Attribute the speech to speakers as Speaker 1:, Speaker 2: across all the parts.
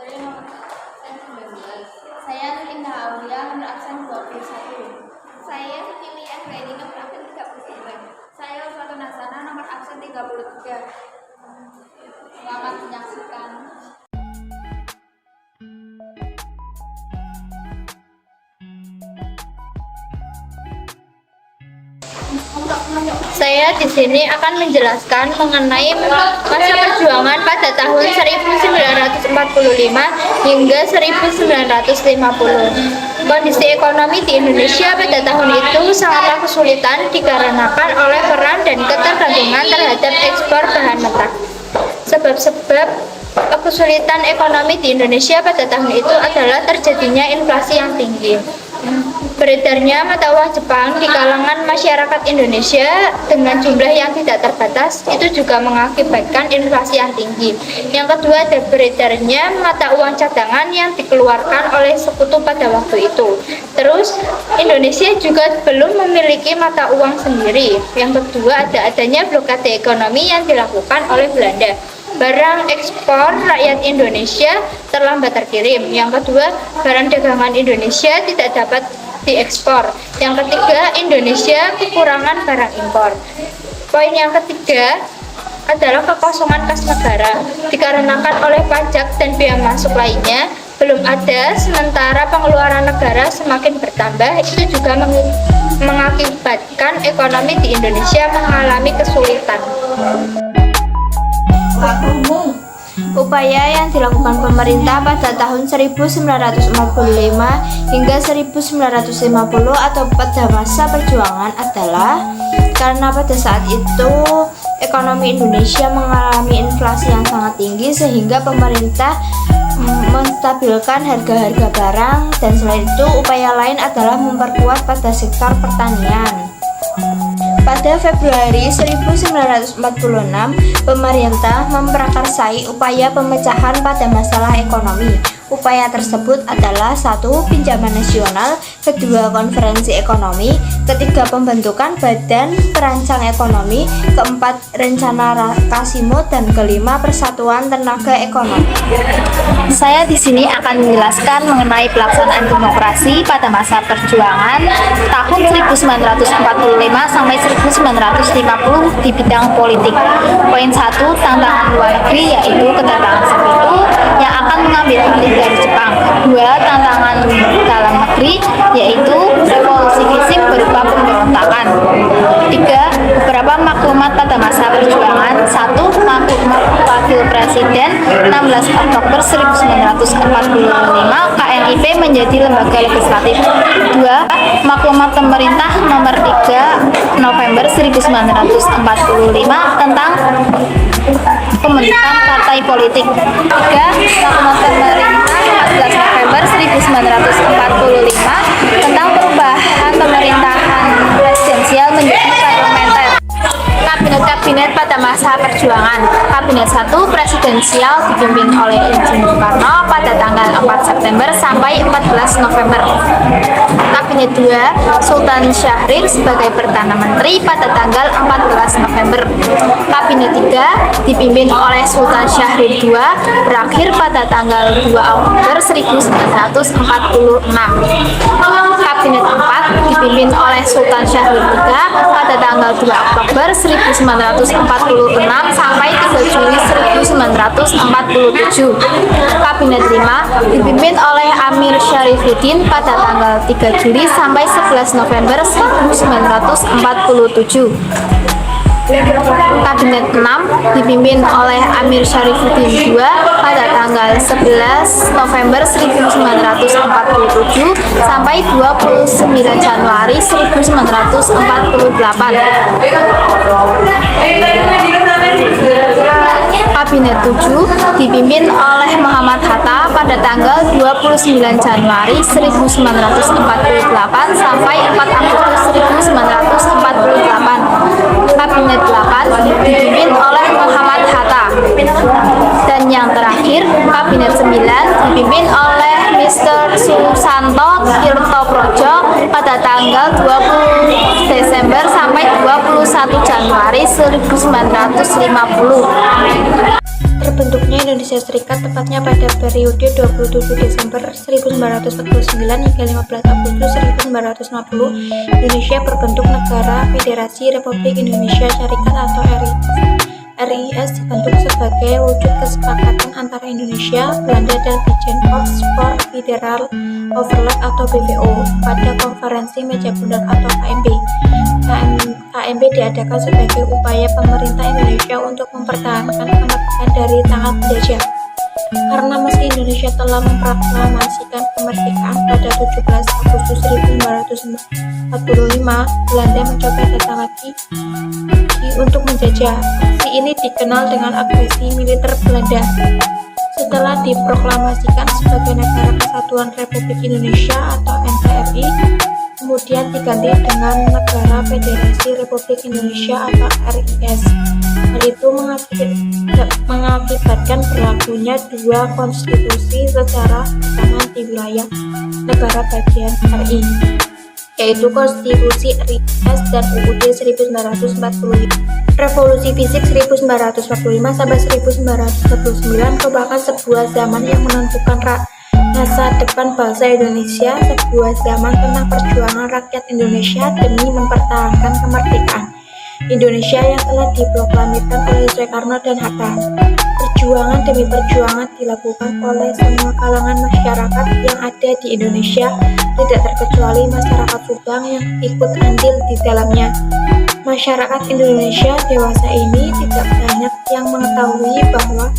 Speaker 1: Saya nomor absen 19. Saya Linda Aulia nomor absen 21.
Speaker 2: Saya Cecilia Anggreni nomor absen 39.
Speaker 1: Saya Uswatun Nasana nomor absen 33. Selamat menyaksikan.
Speaker 3: Saya di sini akan menjelaskan mengenai masa perjuangan pada tahun 1945 hingga 1950. Kondisi ekonomi di Indonesia pada tahun itu sangatlah kesulitan dikarenakan oleh peran dan ketergantungan terhadap ekspor bahan mentah. Sebab-sebab kesulitan ekonomi di Indonesia pada tahun itu adalah terjadinya inflasi yang tinggi. Beredarnya mata uang Jepang di kalangan masyarakat Indonesia dengan jumlah yang tidak terbatas itu juga mengakibatkan inflasi yang tinggi. Yang kedua ada beredarnya mata uang cadangan yang dikeluarkan oleh sekutu pada waktu itu. Terus Indonesia juga belum memiliki mata uang sendiri. Yang kedua adanya blokade ekonomi yang dilakukan oleh Belanda. Barang ekspor rakyat Indonesia terlambat terkirim. Yang kedua, barang dagangan Indonesia tidak dapat diekspor. Yang ketiga, Indonesia kekurangan barang impor. Poin yang ketiga adalah kekosongan kas negara dikarenakan oleh pajak dan biaya masuk lainnya belum ada, sementara pengeluaran negara semakin bertambah. Itu juga mengakibatkan ekonomi di Indonesia mengalami kesulitan. Upaya yang dilakukan pemerintah pada tahun 1945 hingga 1950 atau pada masa perjuangan adalah karena pada saat itu ekonomi Indonesia mengalami inflasi yang sangat tinggi sehingga pemerintah menstabilkan harga-harga barang, dan selain itu upaya lain adalah memperkuat pada sektor pertanian. Pada Februari 1946, pemerintah memprakarsai upaya pemecahan pada masalah ekonomi. Upaya tersebut adalah 1. Pinjaman nasional, 2. Konferensi ekonomi, 3. Pembentukan badan perancang ekonomi, 4. Rencana Kasimo, dan 5. Persatuan tenaga ekonomi.
Speaker 4: Saya di sini akan menjelaskan mengenai pelaksanaan demokrasi pada masa perjuangan tahun 1945 sampai 1950 di bidang politik. Poin 1, tantangan luar negeri, yaitu kedatangan sekutu yang akan mengambil alih dari Jepang. 2, tantangan dalam negeri, yaitu revolusi fisik berupa pemberontakan. 3, beberapa maklumat pada masa perjuangan. 1, maklumat Wakil Presiden 16 Oktober 1945 KNIP menjadi lembaga legislatif. 2, maklumat pemerintah nomor 3 November 1945 tentang pembentukan partai politik. 3, maklumat pemerintah 14 November 1945 tentang perubahan pemerintahan presidensial menjadi parlementer. Kabinet pada masa perjuangan. Kabinet 1 presidensial dipimpin oleh Insinyur Soekarno pada tanggal 4 September sampai 14 November. Kabinet 2 Sultan Syahrir sebagai Perdana Menteri pada tanggal 14 November. Kabinet 3 dipimpin oleh Sultan Syahrir II berakhir pada tanggal 2 Oktober 1946. Kabinet 4 dipimpin oleh Sultan Syahrir III pada tanggal 2 Oktober 1946 sampai 3 Juli 1947. Kabinet 5 dipimpin oleh Amir Syarifuddin pada tanggal 3 Juli sampai 11 November 1947. Kabinet 6 dipimpin oleh Amir Syarifuddin II pada tanggal 11 November 1947 sampai 29 Januari 1948. Kabinet 7 dipimpin oleh Muhammad Hatta pada tanggal 29 Januari 1948 sampai 4 Agustus 1948. Kabinet 8 dipimpin oleh Muhammad Hatta. Dan yang terakhir, Kabinet 9 dipimpin oleh Mr. Susanto Tirtoprojo pada tanggal 20 Desember sampai 21 Januari 1950.
Speaker 3: Terbentuknya Indonesia Serikat tepatnya pada periode 27 Desember 1949 hingga 15 Agustus 1950, Indonesia berbentuk negara Federasi Republik Indonesia Syarikat atau RIS dibentuk sebagai wujud kesepakatan antara Indonesia, Belanda, dan Bijenkorps for Federal Overlap atau BVO pada Konferensi Meja Bundar atau KMB. KMB diadakan sebagai upaya pemerintah Indonesia untuk mempertahankan kemerdekaan dari tangan penjajah. Karena meski Indonesia telah memproklamasikan kemerdekaan pada 17 Agustus 1945, Belanda mencoba datang lagi untuk menjajah. Aksi ini dikenal dengan agresi militer Belanda. Setelah diproklamasikan sebagai Negara Kesatuan Republik Indonesia atau NKRI, kemudian diganti dengan Negara Federasi Republik Indonesia atau RIS. Hal itu mengakibatkan berlakunya dua konstitusi secara bersamaan di wilayah negara bagian RI, yaitu Konstitusi RIS dan UUD 1945. Revolusi Fisik 1945 sampai 1949 merupakan sebuah zaman yang menentukan masa depan bangsa Indonesia, sebuah zaman tentang perjuangan rakyat Indonesia demi mempertahankan kemerdekaan Indonesia yang telah diproklamirkan oleh Soekarno dan Hatta. Perjuangan demi perjuangan dilakukan oleh semua kalangan masyarakat yang ada di Indonesia, tidak terkecuali masyarakat Subang yang ikut andil di dalamnya. Masyarakat Indonesia dewasa ini tidak banyak yang mengetahui bahwa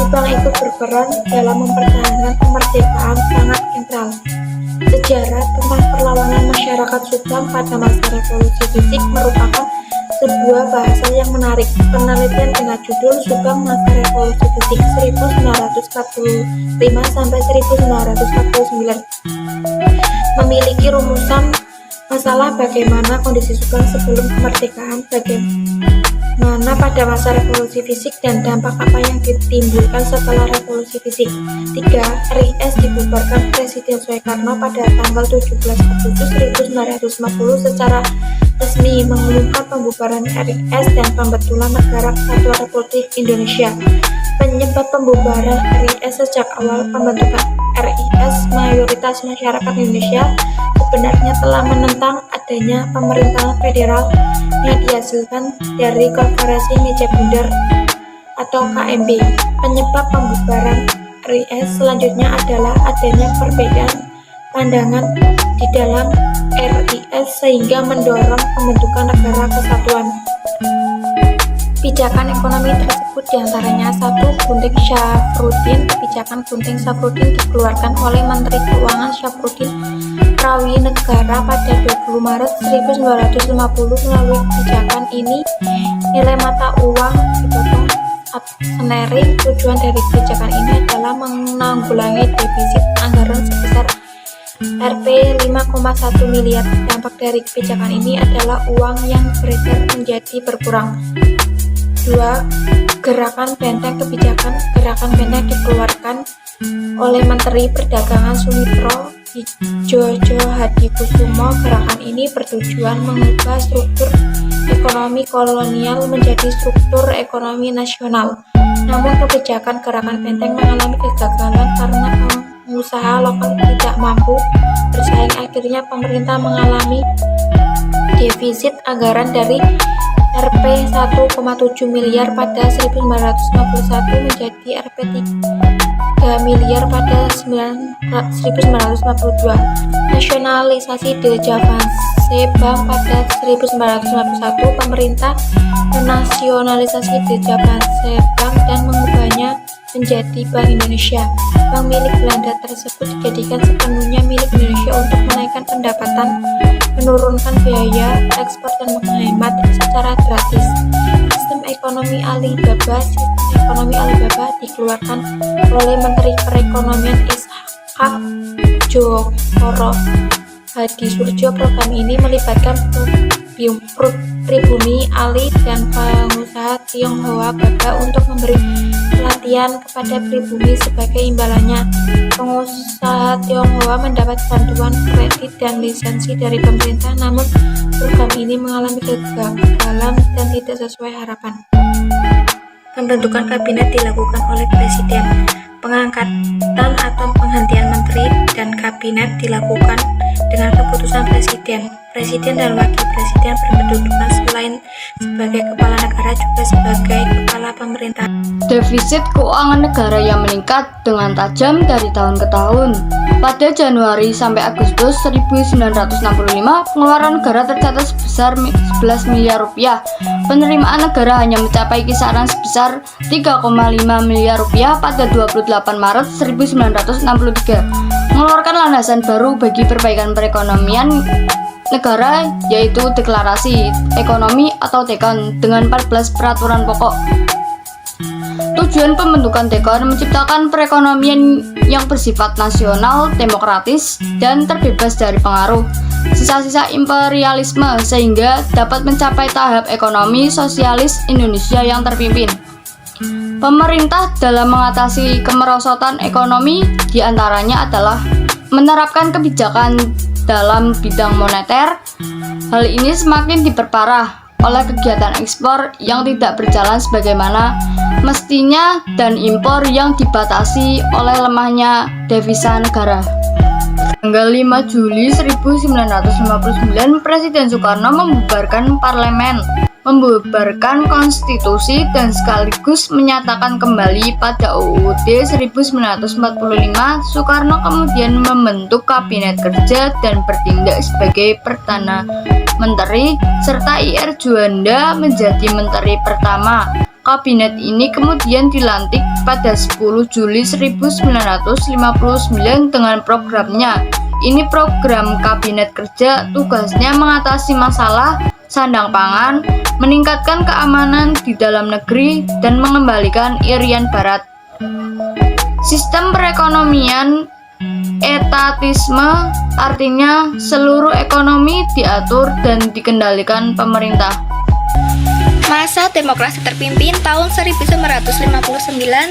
Speaker 3: Subang ikut berperan dalam mempertahankan kemerdekaan sangat sentral. Sejarah tentang perlawanan masyarakat Subang pada masa revolusi fisik merupakan sebuah bahasa yang menarik. Penelitian dengan judul Subang Masa Revolusi Fisik 1945 sampai 1949 memiliki rumusan masalah bagaimana kondisi Subang sebelum kemerdekaan, bagaimana pada masa revolusi fisik, dan dampak apa yang ditimbulkan setelah revolusi fisik. 3. RIS dibubarkan Presiden Soekarno pada tanggal 17 Agustus 1950 secara resmi, mengumumkan pembubaran RIS dan pembetulan Negara Kesatuan Republik Indonesia. Penyebab pembubaran RIS sejak awal pembentukan RIS, mayoritas masyarakat Indonesia sebenarnya telah menentang adanya pemerintahan federal yang dihasilkan dari Konferensi Meja Bundar atau KMB. Penyebab pembubaran RIS selanjutnya adalah adanya perbedaan pandangan di dalam RIS sehingga mendorong pembentukan Negara Kesatuan. Pijakan ekonomi tersebut diantaranya 1. Gunting Syafruddin. Kebijakan Gunting Syafruddin dikeluarkan oleh Menteri Keuangan Syafruddin Prawi Negara pada 20 Maret 1950. Melalui kebijakan ini, nilai mata uang dipotong senering. Tujuan dari kebijakan ini adalah menanggulangi defisit anggaran sebesar Rp 5,1 miliar. Dampak dari kebijakan ini adalah uang yang beredar menjadi berkurang. 2. Gerakan Benteng. Kebijakan Gerakan Benteng dikeluarkan oleh Menteri Perdagangan Sumitro Djojo Hadikusumo. Gerakan ini bertujuan mengubah struktur ekonomi kolonial menjadi struktur ekonomi nasional. Namun kebijakan Gerakan Benteng mengalami kegagalan karena pengusaha lokal tidak mampu bersaing. Akhirnya pemerintah mengalami defisit anggaran dari Rp 1,7 miliar pada 1951 menjadi Rp 3 miliar pada 1952. Nasionalisasi Dejavanse Bank pada 1991, pemerintah menasionalisasi Dejavanse Bank dan mengubahnya menjadi Bank Indonesia. Bank milik Belanda tersebut dijadikan sepenuhnya milik Indonesia untuk menaikkan pendapatan, menurunkan biaya ekspor, dan menghemat secara gratis. Sistem ekonomi Alibaba dikeluarkan oleh Menteri Perekonomian Ishak Jokoro Hadisurjo. Program ini melibatkan pribumi Ali dan pengusaha Tionghoa Baba untuk memberi pelatihan kepada pribumi. Sebagai imbalannya, pengusaha Tionghoa mendapat bantuan kredit dan lisensi dari pemerintah, namun program ini mengalami kegagalan dan tidak sesuai harapan.
Speaker 5: Pembentukan kabinet dilakukan oleh Presiden. Pengangkatan atau penghentian menteri dan kabinet dilakukan dengan keputusan Presiden. Presiden dan Wakil Presiden berkedudukan selain sebagai kepala negara juga sebagai kepala pemerintah.
Speaker 6: Defisit keuangan negara yang meningkat dengan tajam dari tahun ke tahun. Pada Januari sampai Agustus 1965, pengeluaran negara tercatat sebesar 11 miliar rupiah. Penerimaan negara hanya mencapai kisaran sebesar 3,5 miliar rupiah pada 28 Maret 1963. Mengeluarkan landasan baru bagi perbaikan perekonomian negara, yaitu Deklarasi Ekonomi atau DEKON dengan 14 peraturan pokok. Tujuan pembentukan DEKON menciptakan perekonomian yang bersifat nasional, demokratis, dan terbebas dari pengaruh sisa-sisa imperialisme sehingga dapat mencapai tahap ekonomi sosialis Indonesia yang terpimpin. Pemerintah dalam mengatasi kemerosotan ekonomi diantaranya adalah menerapkan kebijakan dalam bidang moneter. Hal ini semakin diperparah oleh kegiatan ekspor yang tidak berjalan sebagaimana mestinya dan impor yang dibatasi oleh lemahnya devisa negara. Tanggal 5 Juli 1959, Presiden Soekarno membubarkan parlemen, membubarkan konstitusi, dan sekaligus menyatakan kembali pada UUD 1945. Soekarno kemudian membentuk Kabinet Kerja dan bertindak sebagai Perdana Menteri, serta IR Juanda menjadi Menteri pertama. Kabinet ini kemudian dilantik pada 10 Juli 1959 dengan programnya. Ini program Kabinet Kerja, tugasnya mengatasi masalah sandang pangan, meningkatkan keamanan di dalam negeri, dan mengembalikan Irian Barat. Sistem perekonomian etatisme artinya seluruh ekonomi diatur dan dikendalikan pemerintah.
Speaker 2: Masa demokrasi terpimpin tahun 1959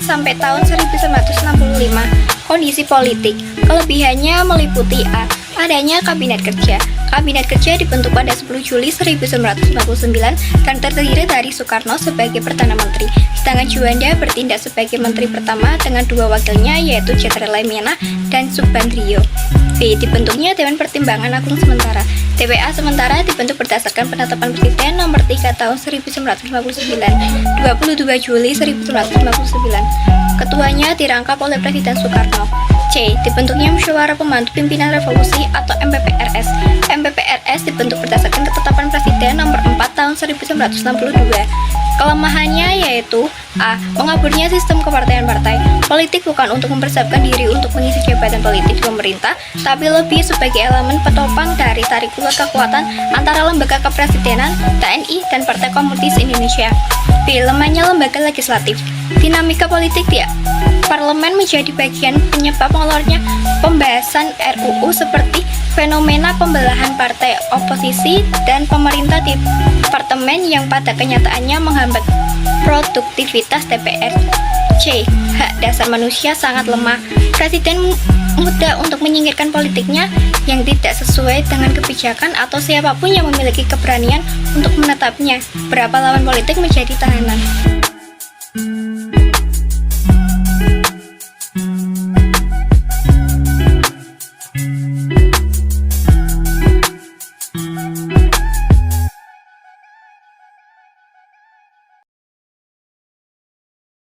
Speaker 2: sampai tahun 1965. Kondisi politik, kelebihannya meliputi A. Adanya Kabinet Kerja. Kabinet Kerja dibentuk pada 10 Juli 1959 dan terdiri dari Soekarno sebagai Perdana Menteri, sedangkan Juanda bertindak sebagai Menteri pertama dengan dua wakilnya yaitu Jenderal Laimiana dan Subandrio. B. Dibentuknya Dewan Pertimbangan Agung Sementara. DPA sementara dibentuk berdasarkan penetapan Presiden nomor 3 tahun 1959, 22 Juli 1959. Ketuanya dirangkap oleh Presiden Soekarno. C. Dibentuknya Musyawarah Pembantu Pimpinan Revolusi atau MPPRS. MPPRS dibentuk berdasarkan ketetapan Presiden nomor 4 tahun 1962. Kelemahannya yaitu A. Mengaburnya sistem kepartaian partai. Politik bukan untuk mempersiapkan diri untuk mengisi jabatan politik di pemerintah, tapi lebih sebagai elemen petopang dari tarik ulur kekuatan antara lembaga kepresidenan, TNI, dan Partai Komunis Indonesia. B. Lemahnya lembaga legislatif. Dinamika politik di parlemen menjadi bagian penyebab mengeluarnya pembahasan RUU seperti fenomena pembelahan partai oposisi dan pemerintah di parlemen yang pada kenyataannya menghambat produktivitas DPR. C. Hak dasar manusia sangat lemah. Presiden mudah untuk menyingkirkan politiknya yang tidak sesuai dengan kebijakan atau siapapun yang memiliki keberanian untuk menetapnya. Berapa lawan politik menjadi tahanan.